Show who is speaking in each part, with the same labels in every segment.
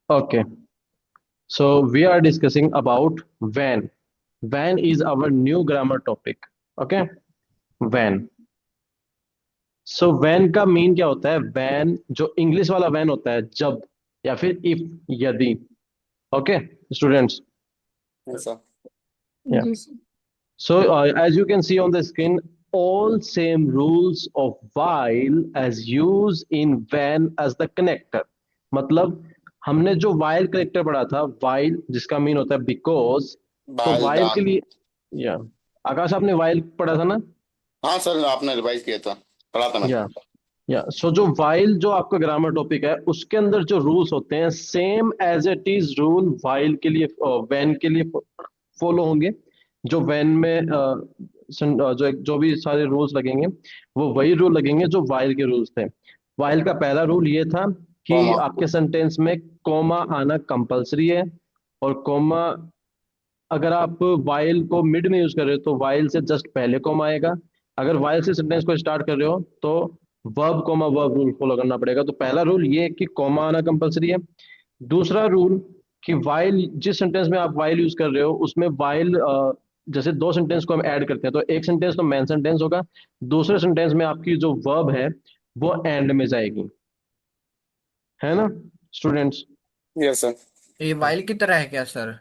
Speaker 1: Okay, so we are discussing about when. When is our new grammar topic. Okay, when. So when का mean क्या होता है? when जो English वाला when होता है जब या फिर if, यदि. Okay students.
Speaker 2: ऐसा।
Speaker 1: या
Speaker 3: जी sir.
Speaker 1: so as you can see on the screen, all same rules of while as used in when as the connector. मतलब हमने जो while कनेक्टर पढ़ा था, while जिसका मीन होता है because. तो
Speaker 2: बाल
Speaker 1: while के
Speaker 2: दाल।
Speaker 1: लिए या आकाश आपने while पढ़ा था ना?
Speaker 2: हाँ सर, आपने रिवाइज किया था, पढ़ा था मैंने।
Speaker 1: या सो जो वाइल जो आपका ग्रामर टॉपिक है उसके अंदर जो रूल्स होते हैं same as it is rule वाइल के लिए, व्हेन के लिए फॉलो होंगे. जो व्हेन में जो भी सारे रूल्स लगेंगे वो वही रूल लगेंगे जो वाइल के रूल्स थे. वाइल का पहला रूल ये था कि
Speaker 2: कॉमा।
Speaker 1: आपके सेंटेंस में कोमा आना कंपलसरी है. और कोमा, अगर आप वाइल को मिड में यूज कर रहे हो तो वाइल से जस्ट पहले कॉमा आएगा. अगर वाइल से सेंटेंस को स्टार्ट कर रहे हो तो verb comma verb rule follow करना पड़ेगा. तो पहला रूल ये है कि कॉमा आना कंपलसरी है. दूसरा रूल कि वाइल जिस सेंटेंस में आप वाइल यूज कर रहे हो उसमें वाइल, जैसे दो सेंटेंस को हम ऐड करते हैं तो एक सेंटेंस तो मेन सेंटेंस होगा. दूसरे सेंटेंस में आपकी जो वर्ब है वो एंड में जाएगी. है ना स्टूडेंट्स?
Speaker 2: Yes sir.
Speaker 4: ये वाइल की तरह है क्या सर?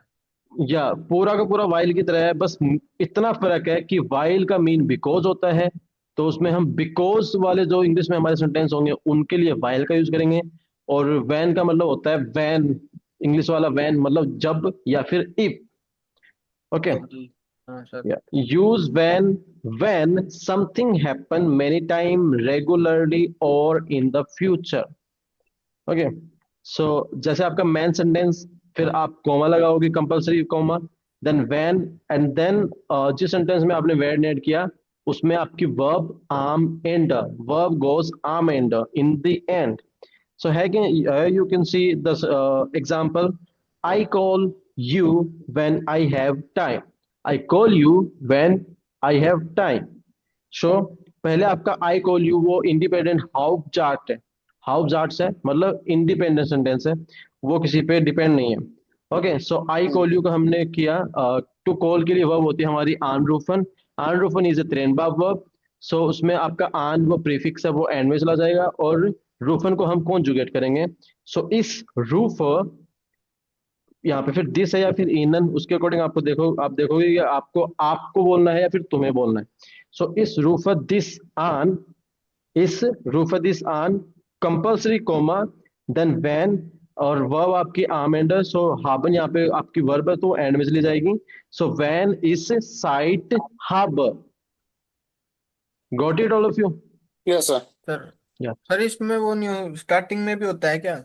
Speaker 1: या पूरा का पूरा वाइल की तरह है, बस इतना फर्क है कि वाइल का मीन बिकॉज होता है. तो उसमें हम बिकॉज वाले जो इंग्लिश में हमारे सेंटेंस होंगे उनके लिए वाइल का यूज करेंगे. और वैन का मतलब होता है वैन, इंग्लिश वाला वैन मतलब जब या फिर इफ. ओके.
Speaker 4: जी। हाँ सर।
Speaker 1: या use when something happen many time regularly or in the future. Okay. So जैसे आपका मेन सेंटेंस, फिर आप कॉमा लगाओगे compulsory comma. Then when, and then जिस सेंटेंस में आपने व्हेन ऐड किया उसमें आपकी वर्ब आर्म एंड, वर्ब गोज आर्म end in the end. So है कि you can see the example. I call you when I have time. I call you when I have time. So पहले आपका I call you वो independent how Jat है. How Jats है मतलब independent sentence है, वो किसी पे डिपेंड नहीं है. Okay. So I call you का हमने किया. टू कॉल के लिए वर्ब होती है हमारी आनरूफन. आनरूफन इज ए त्रेनबा वर्ब. सो उसमें आपका आन वो प्रीफिक्स है वो एंड में चला जाएगा और रूफन को हम कॉन्जुगेट करेंगे. सो इस रूफ, यहाँ पे फिर दिस है या फिर इनन, उसके अकॉर्डिंग आपको आप देखोगे कि आपको आपको बोलना है या फिर तुम्हें बोलना है. सो इस रूफ दिस आन, इस रूफ दिस आन कंपल्सरी कोमा. देन व्हेन, और वर्ब आपकी आर्म एंडर. सो हाबन यहाँ पे आपकी वर्ब है तो एंड में चली जाएगी. सो व्हेन इस साइट हार्बर. Got it all of you?
Speaker 2: Yes sir.
Speaker 4: Sir
Speaker 1: या
Speaker 4: सर इसमें वो न्यू स्टार्टिंग में भी होता है क्या?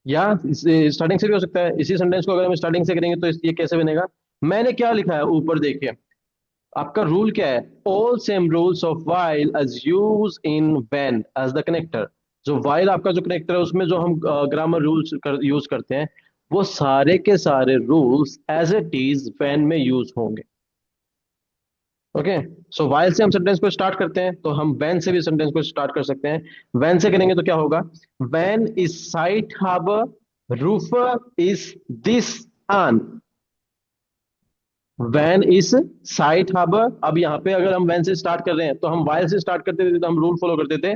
Speaker 1: या स्टार्टिंग से भी हो सकता है. इसी सेंटेंस को अगर हम स्टार्टिंग से करेंगे तो ये कैसे बनेगा? मैंने क्या लिखा है ऊपर देखिए. आपका रूल क्या है? ऑल सेम रूल्स ऑफ वाइल as use in when as the connector. जो वाइल आपका जो कनेक्टर है उसमें जो हम ग्रामर रूल्स यूज करते हैं वो सारे के सारे rules as it is when में यूज होंगे. ओके. सो वाइल से हम सेंटेंस को स्टार्ट करते हैं तो हम व्हेन से भी सेंटेंस को स्टार्ट कर सकते हैं. व्हेन से करेंगे तो क्या होगा? व्हेन इज साइट हार्बर रूफर इज दिस आन. वैन इस साइट हार्बर. अब यहाँ पे अगर हम वैन से स्टार्ट कर रहे हैं तो हम वाइल से स्टार्ट करते थे तो हम रूल फॉलो करते थे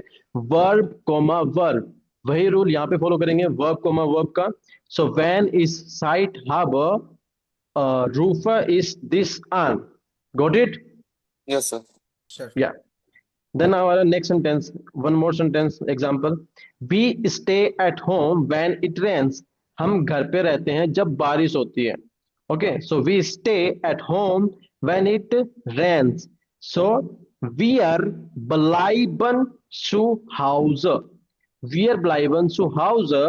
Speaker 1: वर्ब कोमा वर्ब. वही रूल यहाँ पे फॉलो करेंगे वर्ब कोमा वर्ब का. सो वैन इज साइट हार्बर रूफर इज दिस आन. Got it?
Speaker 2: Yes sir.
Speaker 4: Sir
Speaker 1: या देन हमारा next sentence, one more sentence example. We stay at home when it rains. हम घर पे रहते हैं जब बारिश होती है. Okay. So we stay at home when it rains. So वी आर bleiben zu Hause. Wir bleiben zu Hause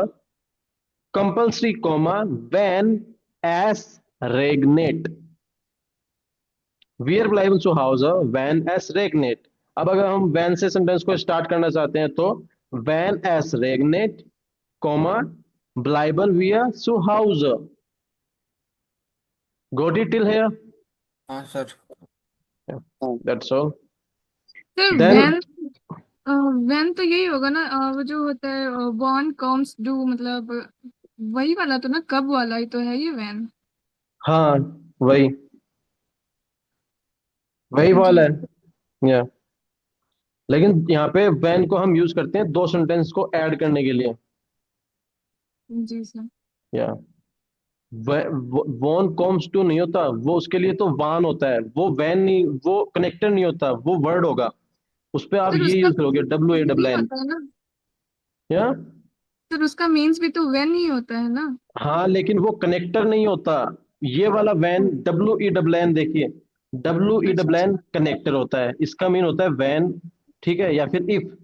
Speaker 1: compulsory comma when es regnet. वी आर bleiben zu Hause when es regnet. अब अगर हम when से सेंटेंस को स्टार्ट करना चाहते हैं तो when es regnet, comma bleiben wir zu Hause. Got it till here?
Speaker 4: हाँ sir.
Speaker 1: Yeah, that's all.
Speaker 3: Sir
Speaker 1: Then
Speaker 3: वैन तो यही होगा ना, वो जो होता है वॉन कम्स डू मतलब वही वाला तो ना, कब वाला ही तो है ये वैन।
Speaker 1: हाँ, वही वही वाला
Speaker 3: जी।
Speaker 1: है। या लेकिन यहाँ पे व्हेन को हम यूज करते हैं दो सेंटेंस को ऐड करने के लिए।
Speaker 3: जी सर।
Speaker 1: या वॉन कॉम्स टू नहीं होता, वो उसके लिए तो वान होता है, वो वैन नहीं, वो कनेक्टर नहीं होता, वो वर्ड होगा। उस पे आप
Speaker 3: सर
Speaker 1: ये
Speaker 3: उसका
Speaker 1: यूज करोगे, डब्ल्यू ए
Speaker 3: means
Speaker 1: डबल
Speaker 3: भी
Speaker 1: एन।
Speaker 3: होता है ना।
Speaker 1: या
Speaker 3: सर उसका मीन्स भी तो वैन ही होता है ना।
Speaker 1: हाँ, लेकिन वो कनेक्टर नहीं होता। ये वाला वैन, डब्ल्यू ई डबल एन, देखिए, डब्ल्यू ई
Speaker 3: अच्छा
Speaker 1: डबल
Speaker 3: अच्छा।
Speaker 1: एन कनेक्टर होता है, इसका मीन होता है वैन। ठीक है, या फिर इफ।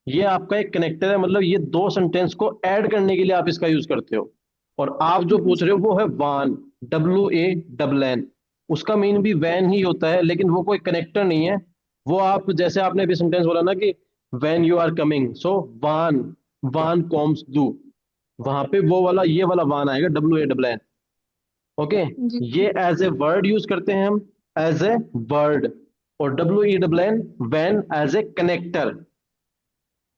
Speaker 1: ये आपका एक कनेक्टर है, मतलब ये दो सेंटेंस को ऐड करने के लिए आप इसका यूज करते हो। और आप जो
Speaker 3: जी
Speaker 1: पूछ रहे
Speaker 3: सर।
Speaker 1: हो वो है वान, डब्ल्यू ए डबल एन। उसका मीन भी वैन ही होता है, लेकिन वो कोई कनेक्टर नहीं है। वो आप, जैसे आपने अभी सेंटेंस बोला ना कि when you are coming, so वान, वान कॉम्स डू, वहां पे वो वाला, ये वाला वान आएगा, W A double N. Okay.
Speaker 3: जी
Speaker 1: ये एज ए वर्ड यूज करते हैं हम, एज ए वर्ड। और डब्ल्यू ई डबल एन वैन एज ए कनेक्टर।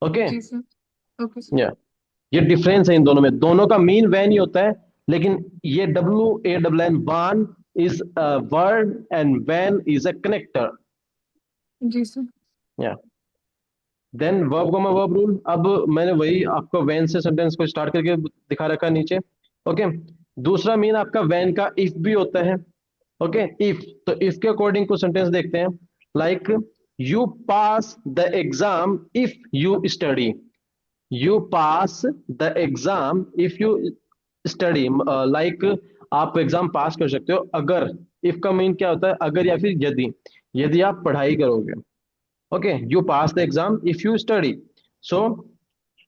Speaker 1: ओके।
Speaker 3: जी सर। Okay sir.
Speaker 1: या ये डिफरेंस है इन दोनों में, दोनों का मीन वैन ही होता है, लेकिन ये डब्ल्यू ए डबल एन वान इज अ वर्ड एंड वैन इज अ कनेक्टर।
Speaker 3: जी सर।
Speaker 1: या then verb comma verb rule. अब मैंने वही आपको वैन से सेंटेंस को स्टार्ट करके दिखा रखा है नीचे। ओके। दूसरा मीन आपका वैन का इफ भी होता है। ओके, इफ, तो इफ के अकॉर्डिंग कुछ सेंटेंस देखते हैं। Like, you pass the exam if you study. You pass the exam if you study, like, आप एग्जाम पास कर सकते हो अगर। इफ का मीन क्या होता है, अगर या फिर यदि, यदि आप पढ़ाई करोगे। Okay, you pass the exam if you study. So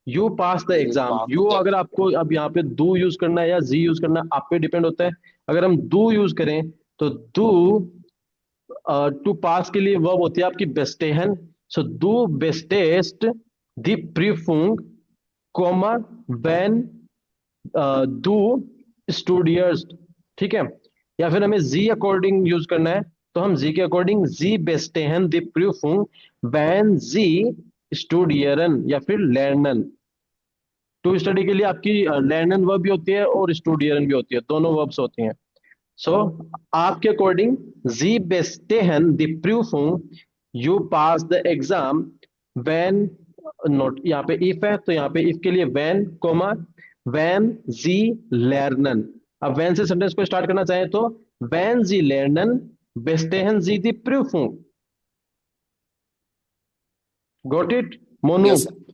Speaker 1: you pass the
Speaker 2: ये
Speaker 1: एग्जाम,
Speaker 2: पास
Speaker 1: यू,
Speaker 2: होता है।
Speaker 1: अगर आपको अब यहाँ पे डू यूज करना है या जी यूज करना है, आप पे डिपेंड होता है। अगर हम डू यूज करें तो डू, टू पास के लिए वर्ब होती है आपकी बेस्टेहन। सो डू बेस्टेस्ट द प्रीफुंग, कॉमा, व्हेन डू स्टूडियर्स। ठीक है। या फिर हमें जी अकॉर्डिंग यूज करना है, तो हम जी के अकॉर्डिंग जी बेस्टेहन द प्रीफुंग व्हेन जी स्टूडियरन या फिर लर्नन। टू स्टडी के लिए आपकी लर्नन वर्ब भी होती है और स्टूडियरन भी होती है, दोनों वर्ब्स होती हैं। सो आपके अकॉर्डिंग, जी bestehen die Prüfung, you pass the exam, when, note यहाँ पे इफ है तो यहाँ पे इफ के लिए व्हेन, कोमा, व्हेन जी लर्नन। अब व्हेन से सेंटेंस को स्टार्ट करना चाहें तो व्हेन जी लर्नन bestehen sie die Prüfung। Got it, Monu,
Speaker 2: yes sir.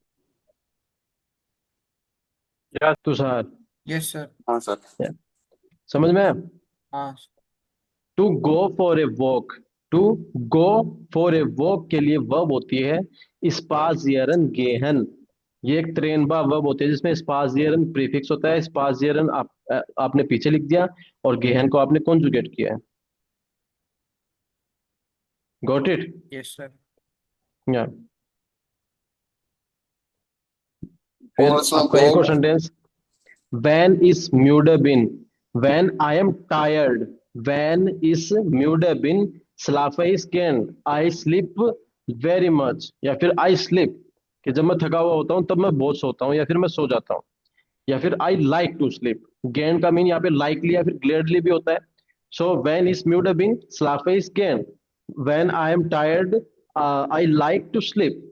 Speaker 1: या तुषार?
Speaker 4: Yes sir.
Speaker 2: हाँ सर।
Speaker 1: या, समझ में आया?
Speaker 4: हाँ
Speaker 1: to go for a walk, to go for a walk के लिए वर्ब होती है स्पाजियरन गेहन। ये एक त्रेनबा वर्ब होती है जिसमें स्पाजियरन प्रीफिक्स होता है। स्पाजियरन आपने पीछे लिख दिया और गेहन को आपने कॉन्जुगेट किया है। Got it?
Speaker 4: Yes sir.
Speaker 1: या
Speaker 2: और
Speaker 1: फिर
Speaker 2: इसमें
Speaker 1: आपका
Speaker 2: गो।
Speaker 1: एक और सेंटेंस, वैन इज म्यूडबिन, वैन आई एम टायर्ड, वैन इज म्यूडबिन स्लाफाइस्केन, आई स्लीप वेरी मच, या फिर आई स्लीप, कि जब मैं थका हुआ होता हूं तब मैं बहुत सोता हूं या फिर मैं सो जाता हूं। या फिर आई लाइक टू स्लीप, गेन का मीन यहाँ पे लाइकली या फिर ग्लेडली भी होता है। सो वैन इज म्यूडबिन स्लाफाइस्केन, वैन I am tired, I like to sleep.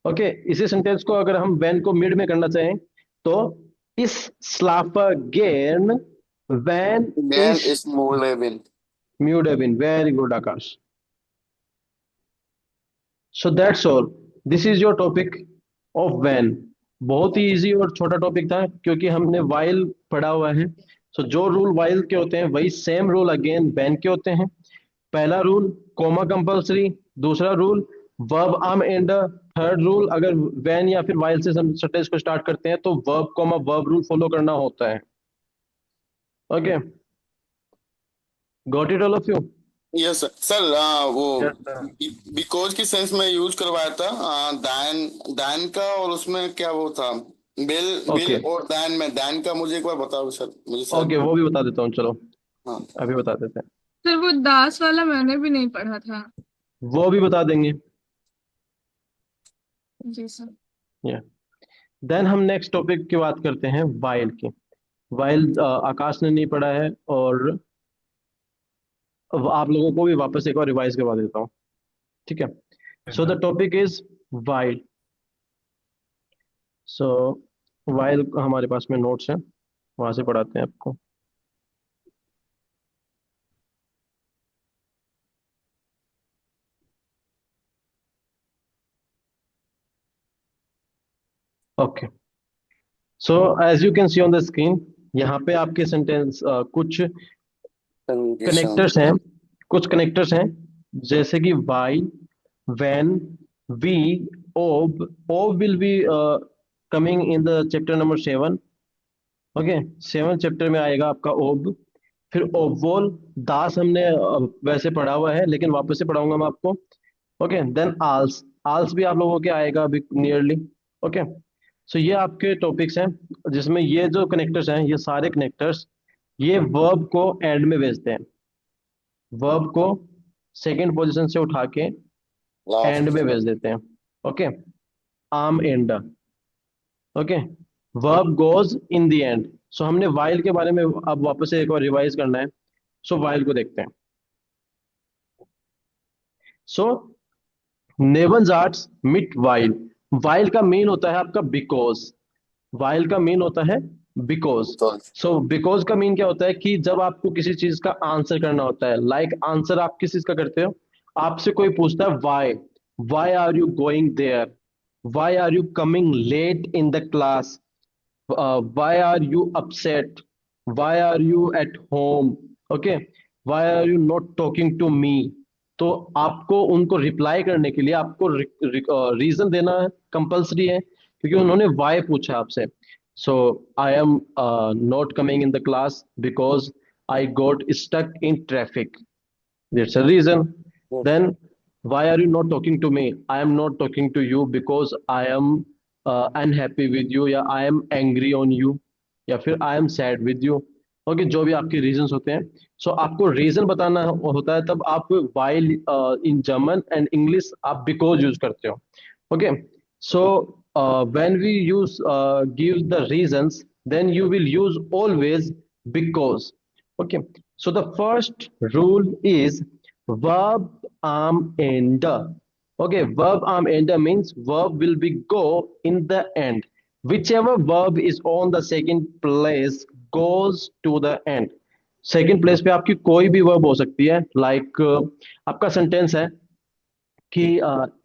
Speaker 1: Okay, इसी सेंटेंस को अगर हम वैन को मिड में करना चाहें तो इस स्लाफगेन वैन
Speaker 2: मैन
Speaker 1: इज
Speaker 2: इज मूलेबिन।
Speaker 1: म्यूडेबिन। Very good Akash. So that's all, this is your topic of वैन। बहुत ही इजी और छोटा टॉपिक था क्योंकि हमने वाइल पढ़ा हुआ है। सो जो रूल वाइल के होते हैं वही सेम रूल अगेन वैन के होते हैं। पहला रूल, कोमा कंपलसरी। दूसरा रूल, वर्ब आर्म एंडर। थर्ड रूल, अगर वैन या फिर वाइल से सेंटेंस को स्टार्ट करते हैं तो verb comma verb rule follow करना होता है। Okay, got it all of you?
Speaker 2: Yes sir. Sir वो
Speaker 4: यस सर।
Speaker 2: बिकॉज की सेंस में यूज करवाया था, दैन, दैन का, और उसमें क्या वो था, बिल, बिल
Speaker 1: ओके,
Speaker 2: और दैन में, दैन का मुझे एक बार बताओ सर, मुझे शायद।
Speaker 1: ओके, वो भी बता देता हूँ, चलो
Speaker 2: हाँ।
Speaker 1: अभी बता देते हैं।
Speaker 3: सर वो दास वाला मैंने भी नहीं पढ़ा था।
Speaker 1: वो भी बता देंगे।
Speaker 3: जी सर।
Speaker 1: या देन हम नेक्स्ट टॉपिक की बात करते हैं वाइल की। वाइल आकाश ने नहीं पढ़ा है, और अब आप लोगों को भी वापस एक बार रिवाइज करवा देता हूँ, ठीक है। So the topic is while. So while हमारे पास में नोट्स हैं, वहां से पढ़ाते हैं आपको। Okay, so as you can see on the screen, यहाँ पे आपके सेंटेंस कुछ
Speaker 2: कम्युनिकेशन।
Speaker 1: कनेक्टर्स हैं, कुछ कनेक्टर्स हैं, जैसे कि वाई, व्हेन, वी, ओब। ओब will be coming in the chapter number 7। Okay, 7 chapter में आएगा आपका ओब। फिर ओवोल, दास हमने वैसे पढ़ा हुआ है, लेकिन वापस से पढ़ाऊंगा मैं आपको। ओके, देन आल्स, आल्स भी आप लोगों के आएगा अभी नियरली। ओके, सो ये आपके टॉपिक्स हैं, जिसमें ये जो कनेक्टर्स हैं, ये सारे कनेक्टर्स ये वर्ब को एंड में भेजते हैं। वर्ब को सेकंड पोजीशन से उठा के एंड
Speaker 2: लास्ट।
Speaker 1: में भेज देते हैं। ओके, आम end. Okay, verb goes in the end. So हमने वाइल के बारे में अब वापस से एक बार रिवाइज करना है। सो वाइल को देखते हैं। सो नेवन्स आर्ट्स मिट वाइल। वाइल का मीन होता है आपका बिकॉज। वाइल का मीन होता है बिकॉज।
Speaker 2: तो
Speaker 1: सो बिकॉज का मीन क्या होता है कि जब आपको किसी चीज का आंसर करना होता है, लाइक आंसर आप किस चीज का करते हो, आपसे कोई पूछता है why, why are you going there, why are you coming late in the class, why are you upset, why are you at home, okay, why are you not talking to me। तो आपको उनको reply करने के लिए आपको reason देना compulsory है, क्योंकि उन्होंने वाई पूछा आपसे। So I am not coming in the class because I got stuck in traffic, that's a reason. Then why are you not talking to me? I am not talking to you because I am unhappy with you, या I am angry on you, या फिर I am sad with you। Okay, जो भी आपके reasons होते हैं, सो आपको reason बताना होता है, तब आप while in German and English आप बिकॉज यूज करते हो। Okay, so when we use give the reasons, then you will use always because। Okay, so the first rule is verb arm ender। Okay, verb arm ender means verb will be go in the end, whichever verb is on the second place goes to the end। Second place पे आपकी कोई भी verb हो सकती है, like आपका sentence है कि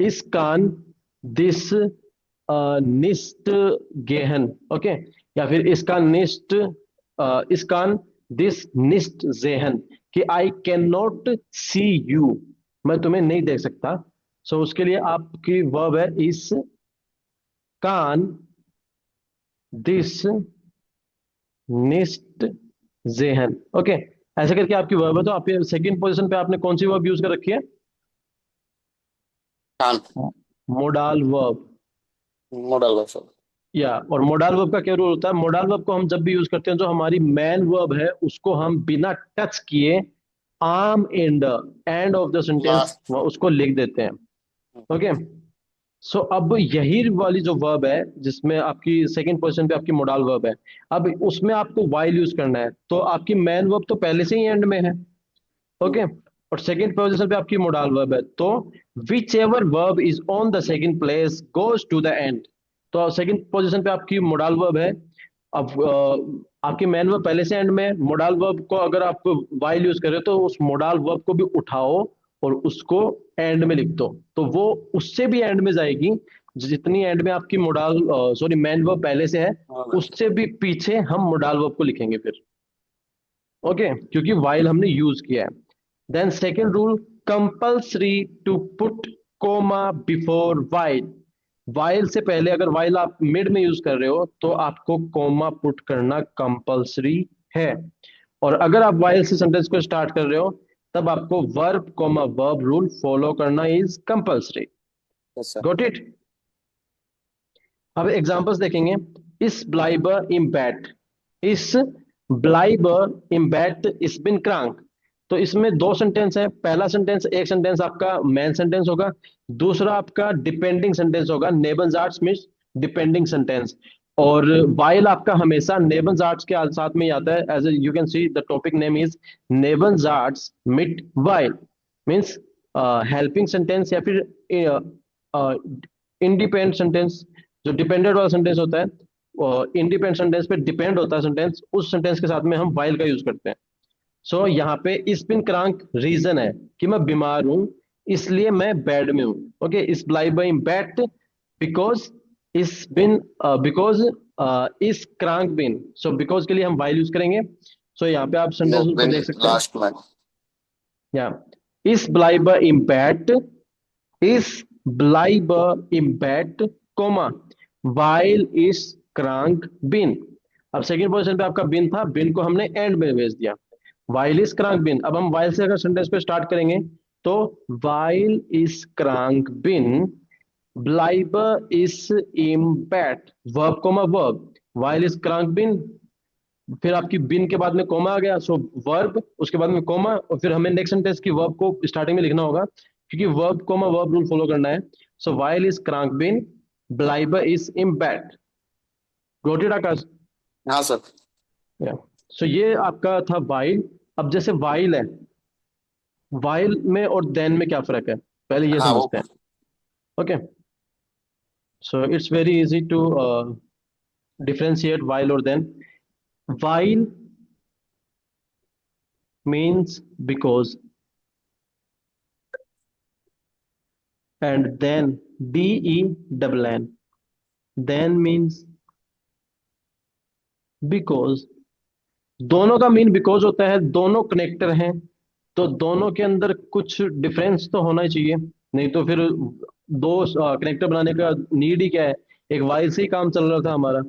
Speaker 1: इस कान दिस निस्ट गेहन। ओके, या फिर इसका निस्ट इसकान दिस निस्ट जेहन, कि I can not see you, मैं तुम्हें नहीं देख सकता। सो उसके लिए आपकी वर्ब है इस कान दिस निस्ट जेहन। ओके, ऐसे करके आपकी वर्ब है। तो आपके सेकंड पोजीशन पे आपने कौन सी वर्ब यूज कर रखी है?
Speaker 2: कान।
Speaker 1: Modal verb.
Speaker 2: Modal verb.
Speaker 1: या और मोडाल वर्ब का क्या रूल होता है? मोडाल वर्ब को हम जब भी यूज करते हैं, जो हमारी मेन वर्ब है उसको हम बिना टच किए arm end of the sentence
Speaker 2: last.
Speaker 1: उसको लिख देते हैं। ओके, सो अब यही वाली जो वर्ब है जिसमें आपकी सेकंड पोजीशन पे आपकी मोडाल वर्ब है, अब उसमें आपको वाइल यूज करना है। तो आपकी मेन वर्ब तो पहले से ही एंड में है। ओके, और सेकंड पोजीशन पे आपकी मोडाल वर्ब है, तो whichever verb is on the second place goes to the end. तो सेकंड पोजीशन पे आपकी मोडाल वर्ब है। अब आपकी मेन वर्ब पहले से एंड में है, मोडाल वर्ब को अगर आप वाइल यूज करें तो उस मोडाल वर्ब को भी उठाओ और उसको एंड में लिख दो, तो वो उससे भी एंड में जाएगी। जितनी एंड में आपकी मोडाल सॉरी मेन वर्ब पहले से है, उससे भी पीछे हम मोडाल वर्ब को लिखेंगे फिर। ओके, क्योंकि वाइल हमने यूज किया है। Then second rule, compulsory to put comma before वाइल। वाइल से पहले अगर वाइल आप मिड में यूज कर रहे हो तो आपको कोमा पुट करना कंपल्सरी है। और अगर आप वाइल से सेंटेंस को स्टार्ट कर रहे हो तब आपको verb comma verb rule follow करना इज कंपल्सरी। Got it? अब एग्जांपल्स देखेंगे। इस ब्लाइबर इम बैट, इस ब्लाइबर इम बैट इस बिन क्रांक। तो इसमें दो सेंटेंस है। पहला सेंटेंस, एक सेंटेंस आपका मेन सेंटेंस होगा, दूसरा आपका डिपेंडिंग सेंटेंस होगा। नेबनजार्ट्स मीन्स डिपेंडिंग सेंटेंस। और वाइल आपका हमेशा नेबन आर्ट्स के साथ में ही आता है। As you can see the topic name is नेबन आर्ट्स मिट वाइल, मीन्स हेल्पिंग सेंटेंस या फिर इंडिपेंडेंट सेंटेंस। जो डिपेंडेंट वाला सेंटेंस होता है, इंडिपेंडेंट सेंटेंस पे डिपेंड होता है सेंटेंस, उस सेंटेंस के साथ में हम वाइल का यूज करते हैं। सो यहाँ पे इस बिन क्रांक रीजन है कि मैं बीमार हूं, इसलिए मैं बेड में हूं। ओके, इस ब्लाइब इन बैट बिकॉज इस बिन बिकॉज इस क्रांक बिन। सो बिकॉज के लिए हम वाइल यूज करेंगे। सो यहाँ पे आप
Speaker 2: नो
Speaker 1: सेंटेंस को
Speaker 2: बिन
Speaker 1: देख सकते हैं।
Speaker 2: लास्ट में।
Speaker 1: या इस ब्लाइब इन बैट, इस ब्लाइब इन बैट कोमा वाइल इस क्रांक बिन। अब सेकंड पोजीशन पे आपका बिन था, बिन को हमने एंड में भेज दिया। वाइल इज क्रांक बिन। अब हम वाइल से अगर सेंटेंस पे स्टार्ट करेंगे तो वाइल इज क्रांक बिन ब्लाइबर इज इम बैट, वर्ब कोमा वर्ब, वाइल इज क्रांक बिन, फिर आपकी बिन के बाद में कोमा आ गया, सो वर्ब, उसके बाद में कोमा, और फिर हमें नेक्स्ट सेंटेंस की वर्ब को स्टार्टिंग में लिखना होगा क्योंकि verb comma verb rule follow करना है। सो वाइल इज क्रांक बिन ब्लाइबर इज इम बैट। Got it Akash?
Speaker 2: हाँ सर।
Speaker 1: या सो ये आपका था वाइल। अब जैसे वाइल है, वाइल में और देन में क्या फर्क है, पहले ये
Speaker 2: हाँ वो
Speaker 1: समझते हैं। Okay, so it's very easy to differentiate वाइल और देन। वाइल मीन्स बिकॉज, एंड देन DENN, देन मीन्स बिकॉज। दोनों का मीन बिकॉज होता है, दोनों कनेक्टर हैं, तो दोनों के अंदर कुछ डिफरेंस तो होना ही चाहिए, नहीं तो फिर दो कनेक्टर बनाने का नीड ही क्या है, एक वाइल से ही काम चल रहा था हमारा।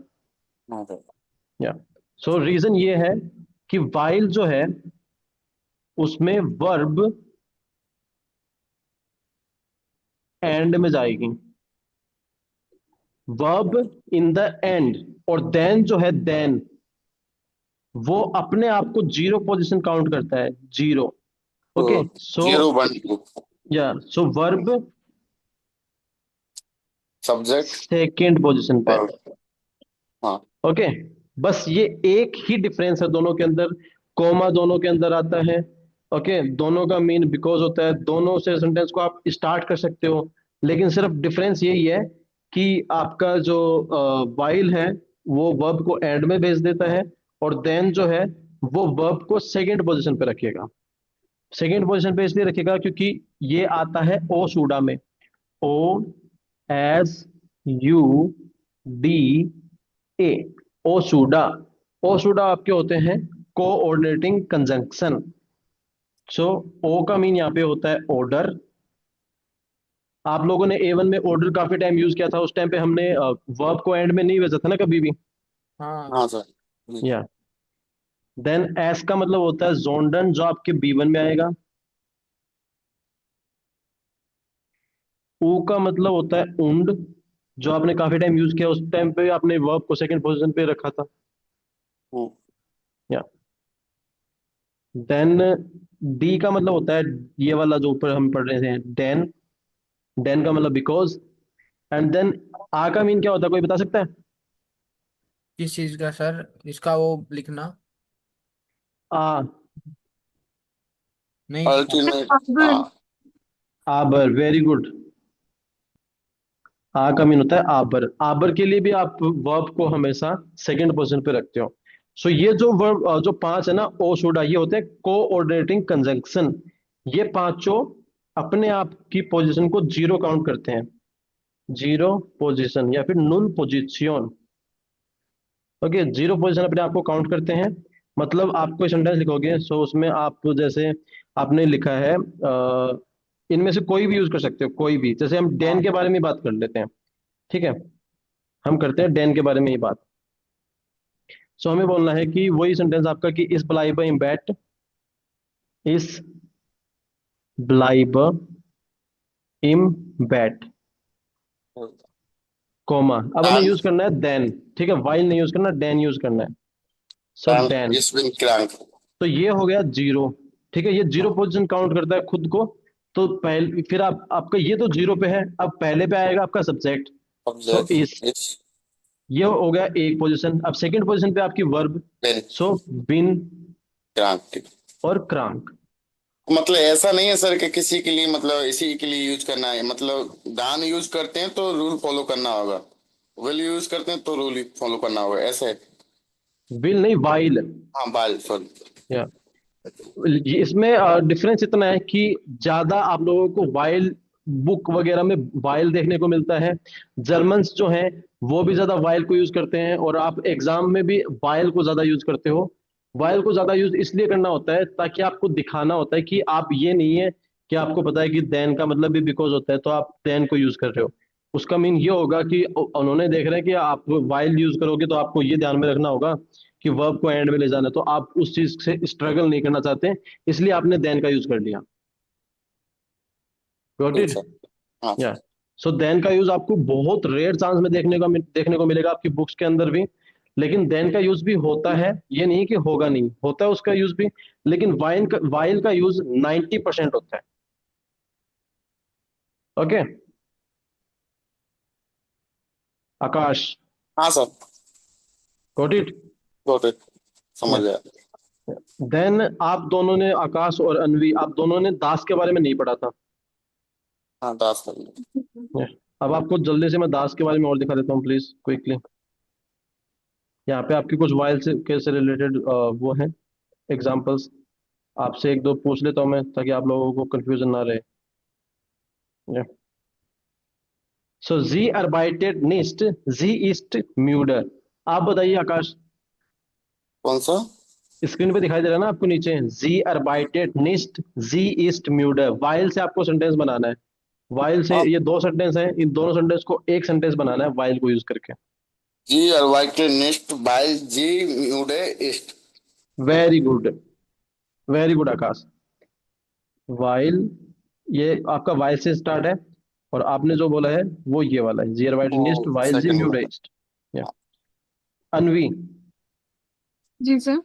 Speaker 2: हाँ सर।
Speaker 1: या सो रीजन ये है कि वाइल जो है उसमें वर्ब एंड में जाएगी, वर्ब इन द एंड, और देन जो है देन वो अपने आप को जीरो पोजीशन काउंट करता है, जीरो।
Speaker 2: तो
Speaker 1: ओके, सो
Speaker 2: 0 1 2
Speaker 1: या सो वर्ब
Speaker 2: सब्जेक्ट
Speaker 1: सेकेंड पोजीशन पे।
Speaker 2: और हाँ।
Speaker 1: ओके, बस ये एक ही डिफरेंस है दोनों के अंदर, कोमा दोनों के अंदर आता है। ओके, दोनों का मीन बिकॉज होता है, दोनों से सेंटेंस को आप स्टार्ट कर सकते हो, लेकिन सिर्फ डिफरेंस यही है कि आपका जो वाइल है वो वर्ब को एंड में भेज देता है, और देन जो है वो वर्ब को सेकेंड पोजीशन पे रखेगा। सेकेंड पोजीशन पे इसलिए रखेगा क्योंकि ये आता है ओ सूडा में, OSUDA, ओसूडा। ओसूडा आपके होते हैं कोऑर्डिनेटिंग कंजंक्शन। सो ओ का मीन यहाँ पे होता है ऑर्डर। आप लोगों ने A1 में ऑर्डर काफी टाइम यूज किया था, उस टाइम पे हमने वर्ब को एंड में नहीं भेजा था ना कभी भी।
Speaker 4: हाँ
Speaker 2: हाँ सर।
Speaker 1: या देन एस का मतलब होता है जोंडन, जो आपके B1 में आएगा। ऊ का मतलब होता है उंड, जो आपने काफी टाइम यूज किया, उस टाइम पे आपने वर्ब को सेकंड पोजीशन पे रखा था।
Speaker 2: हम्म,
Speaker 1: या देन डी का मतलब होता है ये वाला जो ऊपर हम पढ़ रहे थे, देन। देन का मतलब बिकॉज। एंड देन आ का मीन क्या होता है, कोई बता सकता है?
Speaker 4: किस चीज का सर, इसका वो लिखना?
Speaker 1: आ,
Speaker 4: नहीं सर।
Speaker 2: अल्टीमेट।
Speaker 3: आबर।
Speaker 2: हाँ
Speaker 1: आबर, वेरी गुड। आ का मीन होता है आबर। आबर के लिए भी आप वर्ब को हमेशा सेकंड पोजीशन पे रखते हो। सो ये जो वर्ब जो पांच है ना, ओ शुडा, ये होते हैं कोऑर्डिनेटिंग कंजंक्शन। ये पांचों अपने आप की पोजीशन को जीरो काउंट करते हैं, जीरो पोजीशन या फिर null position. Okay, zero position अपने आप को काउंट करते हैं। मतलब आप कोई सेंटेंस लिखोगे, सो उसमें आप जैसे आपने लिखा है इनमें से कोई भी यूज कर सकते हो, कोई भी। जैसे हम डैन
Speaker 2: हाँ
Speaker 1: के बारे में बात कर लेते हैं, ठीक है, हम करते हैं डैन के बारे में ही बात। सो हमें बोलना है कि वही सेंटेंस आपका कि इस ब्लाइबर इन बैट, इस ब्लाइबर इन बैट कोमा। अब हमें
Speaker 2: डैन
Speaker 1: यूज करना है देन, ठीक है, वाइल नहीं यूज करना, देन यूज करना है। सो
Speaker 2: डैन
Speaker 1: देन,
Speaker 2: इस बिन क्रैंक।
Speaker 1: तो ये हो गया जीरो, ठीक है, ये जीरो
Speaker 2: हाँ
Speaker 1: पोजीशन काउंट करता है खुद को। तो पहले फिर आपका ये तो जीरो पे है, अब पहले पे आएगा आपका सब्जेक्ट। सो
Speaker 2: सब्जेक्ट
Speaker 1: इस,
Speaker 2: इस
Speaker 1: ये हो गया एक पोजीशन। अब सेकंड पोजीशन पे आपकी वर्ब,
Speaker 2: बिन,
Speaker 1: सो बिन
Speaker 2: क्रांक।
Speaker 1: और क्रांक।
Speaker 2: मतलब ऐसा नहीं है सर कि किसी के लिए मतलब इसी के लिए यूज करना है, मतलब दान यूज करते हैं तो रूल फॉलो करना होगा, विल यूज करते हैं तो रूल फॉलो करना होगा, ऐसा है।
Speaker 1: विल नहीं, वाइल।
Speaker 2: हाँ, बाल, सॉरी।
Speaker 1: या इसमें डिफरेंस इतना है कि ज्यादा आप लोगों को वाइल बुक वगैरह में वाइल देखने को मिलता है। जर्मन्स जो हैं वो भी ज्यादा वाइल को यूज करते हैं, और आप एग्जाम में भी वाइल को ज्यादा यूज करते हो। वाइल को ज्यादा यूज इसलिए करना होता है ताकि आपको दिखाना होता है कि आप, ये नहीं है कि आपको पता है कि देन का मतलब भी बिकॉज होता है तो आप देन को यूज कर रहे हो। उसका मीन ये होगा कि उन्होंने देख रहे हैं कि आप वाइल यूज करोगे तो आपको ये ध्यान में रखना होगा कि वर्ब को एंड में ले जाना है, तो आप उस चीज से स्ट्रगल नहीं करना चाहते, इसलिए आपने देन का यूज कर लिया। गॉट
Speaker 2: ठीक
Speaker 1: इट?
Speaker 2: सर। हाँ
Speaker 1: या
Speaker 2: सर।
Speaker 1: सो देन का यूज आपको बहुत रेयर चांस में देखने को मिलेगा आपकी बुक्स के अंदर भी। लेकिन देन का यूज भी होता है, ये नहीं कि होगा नहीं, होता है उसका यूज भी। लेकिन वाइल का यूज 90% होता है। ओके आकाश,
Speaker 2: हाँ sir.
Speaker 1: Got it?
Speaker 2: Got it. समझ गया।
Speaker 1: देन आप दोनों ने, आकाश और अनवी, आप दोनों ने दास के बारे में नहीं पढ़ा था।
Speaker 2: हाँ, दास कर लो।
Speaker 1: Yeah. अब आपको जल्दी से मैं दास के बारे में और दिखा देता हूँ प्लीज क्विकली। यहाँ पे आपकी कुछ वाइल से रिलेटेड वो हैं एग्जांपल्स। आपसे एक दो पूछ लेता हूँ मैं ताकि आप लोगों को कंफ्यूजन ना रहे। सो जी arbeitet nicht, जी ist müde। आप बताइए आकाश,
Speaker 2: कौन सा?
Speaker 1: स्क्रीन पे दिखाई दे रहा है ना आपको नीचे, जी arbeitet nicht, जी ist müde। वाइल से आपको सेंटेंस बनाना है। वाइल से
Speaker 2: हाँ
Speaker 1: ये दो सेंटेंस हैं, इन दोनों सेंटेंस को एक सेंटेंस बनाना है वाइल को यूज करके।
Speaker 2: जी अर्वाइटेड निस्ट बाय जी म्यूडे ईस्ट।
Speaker 1: Very good, very good Akash. वाइल, ये आपका वाइल से स्टार्ट है, और आपने जो बोला है वो ये वाला है, जियर वाइट
Speaker 2: वो
Speaker 1: लिस्ट वाइल जी
Speaker 2: सेकंड वाला।
Speaker 1: म्यूटाइज्ड। या अनवी,
Speaker 3: जी सर।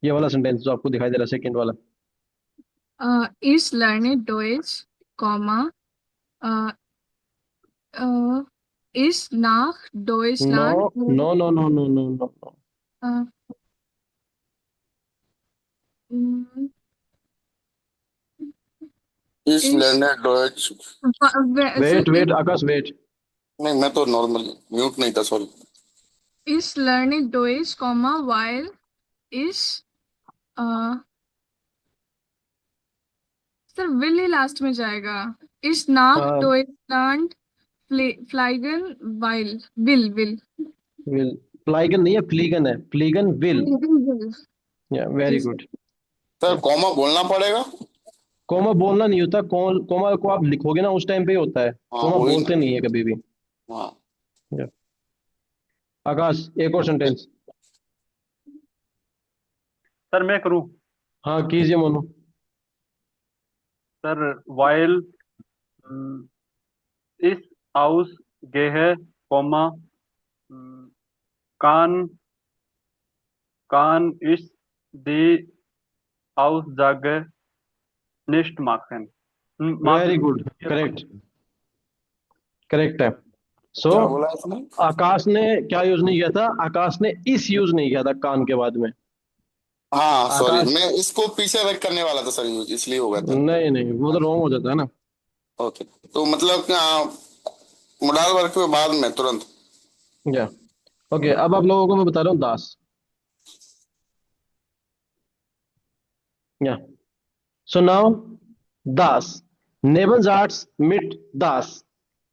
Speaker 1: ये वाला सेंटेंस जो आपको दिखाई दे रहा है सेकंड वाला।
Speaker 3: Ich lerne Deutsch, Komma, äh, ist nach
Speaker 1: no
Speaker 3: Deutschland,
Speaker 1: no no no no no no.
Speaker 3: äh, mm,
Speaker 2: इस
Speaker 3: ich,
Speaker 2: लर्नर डॉयच।
Speaker 3: sir,
Speaker 1: wait wait Akash wait.
Speaker 2: नहीं, मैं तो नॉर्मल म्यूट नहीं था, sorry.
Speaker 3: ich lerne Deutsch, Komma, weil ich, äh, sir will ही last में जाएगा। ich nach
Speaker 1: हाँ,
Speaker 3: Deutschland fliegen, weil, will,
Speaker 1: विल। फ्लाइगन नहीं है, फ्लीगन है, फ्लीगन विल।
Speaker 3: will,
Speaker 1: या वेरी
Speaker 3: जी सर।
Speaker 1: गुड।
Speaker 2: सर कॉमा बोलना पड़ेगा।
Speaker 1: कोमा बोलना नहीं होता, कोमा को आप लिखोगे ना उस टाइम पे ही होता है,
Speaker 2: हाँ,
Speaker 1: कोमा
Speaker 2: वही ना।
Speaker 1: बोलते नहीं है कभी भी।
Speaker 2: हाँ।
Speaker 1: या, आकाश एक और सेंटेंस।
Speaker 5: सर मैं करूं?
Speaker 1: हाँ कीजिए मोनू।
Speaker 5: सर वाइल इस हाउस गेहे कॉमा कान कान इस दी हाउस जागे निस्ट Markan
Speaker 1: very good, correct, correct है। सो
Speaker 2: क्या बोला इसने?
Speaker 1: आकाश ने क्या यूज नहीं किया था, आकाश ने इस यूज नहीं किया था कान के बाद में।
Speaker 2: हाँ सॉरी,
Speaker 1: आकाश,
Speaker 2: मैं इसको पीछे रख करने वाला था सर, यूज इसलिए हो गया था।
Speaker 1: नहीं नहीं, वो तो रॉन्ग हो जाता है ना।
Speaker 2: ओके। तो मतलब क्या, मोडाल वर्क के बाद में तुरंत।
Speaker 1: या ओके, अब आप लोगों को मैं बता रहा हूँ दास। या सो नाउ दास, नेबनजार्ट्स मिट दास।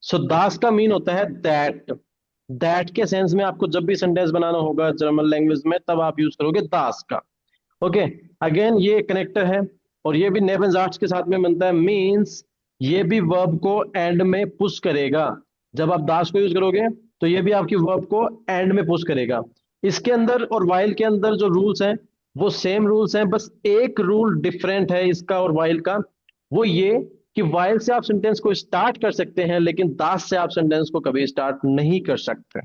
Speaker 1: सो दास का मीन होता है दैट। दैट के सेंस में आपको जब भी सेंटेंस बनाना होगा जर्मन लैंग्वेज में तब आप यूज करोगे दास का। ओके, अगेन ये कनेक्टर है, और ये भी नेबनजार्ट्स के साथ में बनता है, मींस ये भी वर्ब को एंड में पुश करेगा। जब आप दास को यूज करोगे तो ये भी आपकी वर्ब को एंड में पुश करेगा। इसके अंदर और वाइल के अंदर जो रूल्स हैं वो सेम रूल्स हैं, बस एक रूल डिफरेंट है इसका और वाइल का। वो ये कि वाइल से आप सेंटेंस को स्टार्ट कर सकते हैं, लेकिन दास से आप सेंटेंस को कभी स्टार्ट नहीं कर सकते।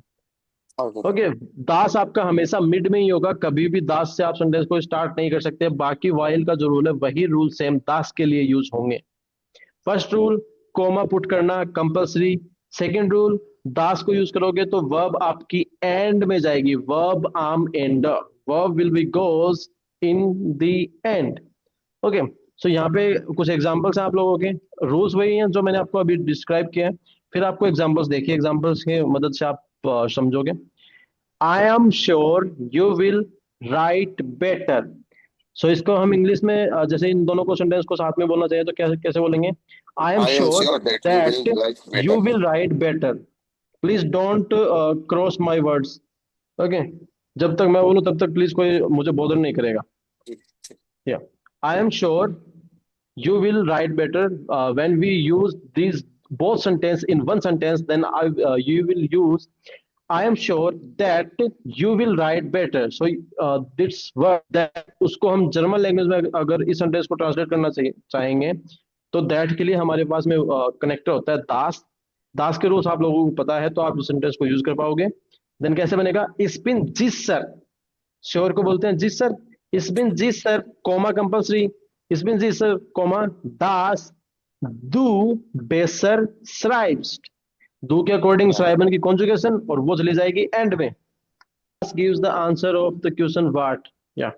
Speaker 2: ओके।
Speaker 1: ओके, दास आपका हमेशा मिड में ही होगा, कभी भी दास से आप सेंटेंस को स्टार्ट नहीं कर सकते। बाकी वाइल का जो रूल है वही रूल सेम दास के लिए यूज होंगे। फर्स्ट रूल, कोमा पुट करना कंपलसरी। सेकंड रूल, दास को यूज करोगे तो वर्ब आपकी एंड में जाएगी, वर्ब आर्म end, verb will be goes in the end. Okay, so यहाँ पे कुछ एग्जांपल्स हैं आप लोगों के, रूल्स वही हैं जो मैंने आपको अभी डिस्क्राइब किया है, फिर आपको एग्जांपल्स देखिए, एग्जांपल्स की मदद से आप समझोगे। I am sure you will write better. So इसको हम इंग्लिश में जैसे इन दोनों को सेंटेंस को साथ में बोलना चाहिए तो कैसे कैसे बोलेंगे? I am
Speaker 2: I am
Speaker 1: sure
Speaker 2: sure that you will
Speaker 1: that
Speaker 2: right
Speaker 1: you
Speaker 2: better.
Speaker 1: Will write better, please don't cross my words. Okay, जब तक मैं बोलूं तब तक प्लीज कोई मुझे बॉदर नहीं करेगा। या आई am sure you will write better when we use these both sentence in one sentence, then you will use I am sure that you will write better. So this word that उसको हम German language में अगर इस sentence को translate करना चाहेंगे तो that के लिए हमारे पास में कनेक्टर होता है दास। दास के रूल्स आप लोगों को पता है तो आप इस सेंटेंस को यूज कर पाओगे। देन कैसे बनेगा? इस बिन जिस सर, श्योर को बोलते हैं जिस सर, इस बिन जिस सर कोमा कंपल्सरी, इस बिन जिस सर कोमा दास दू बेसर श्राइब्स्ट, दू के अकॉर्डिंग श्राइबन की कॉन्जुगेशन और वो चली जाएगी एंड में। Gives the answer of the question what. या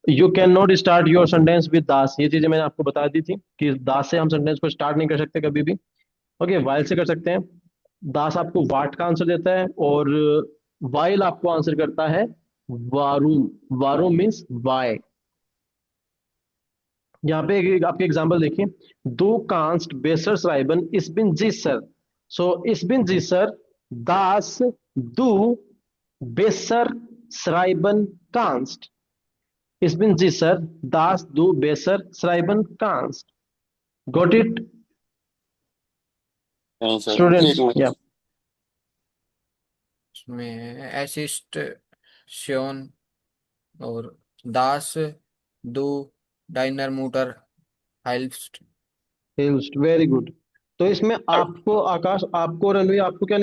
Speaker 1: you can not start your sentence with दास, ये चीजें मैंने आपको बता दी थी कि दास से हम सेंटेंस को स्टार्ट नहीं कर सकते कभी भी। ओके, वाइल से कर सकते हैं। दास आपको वाट का आंसर देता है और वाइल आपको आंसर करता है वारूम। वारूम मीन्स वाई। यहाँ पे आपके एग्जांपल देखिए, दो कांस्ट बेसर श्राइबन इस बिन जीसर। सो इस बिन जीसर दास दू बेसर श्राइबन कांस्ट, इस बिन जीसर दास दू बेसर श्राइबन कांस्ट। गॉट इट
Speaker 2: नहीं सर,
Speaker 1: स्टूडेंट्स?
Speaker 2: एक मिनट।
Speaker 1: या
Speaker 4: इसमें असिस्ट श्योन और दास दो dinar motor helps.
Speaker 1: Very good. तो इसमें आपको आकाश, आपको रणवीर, आपको क्या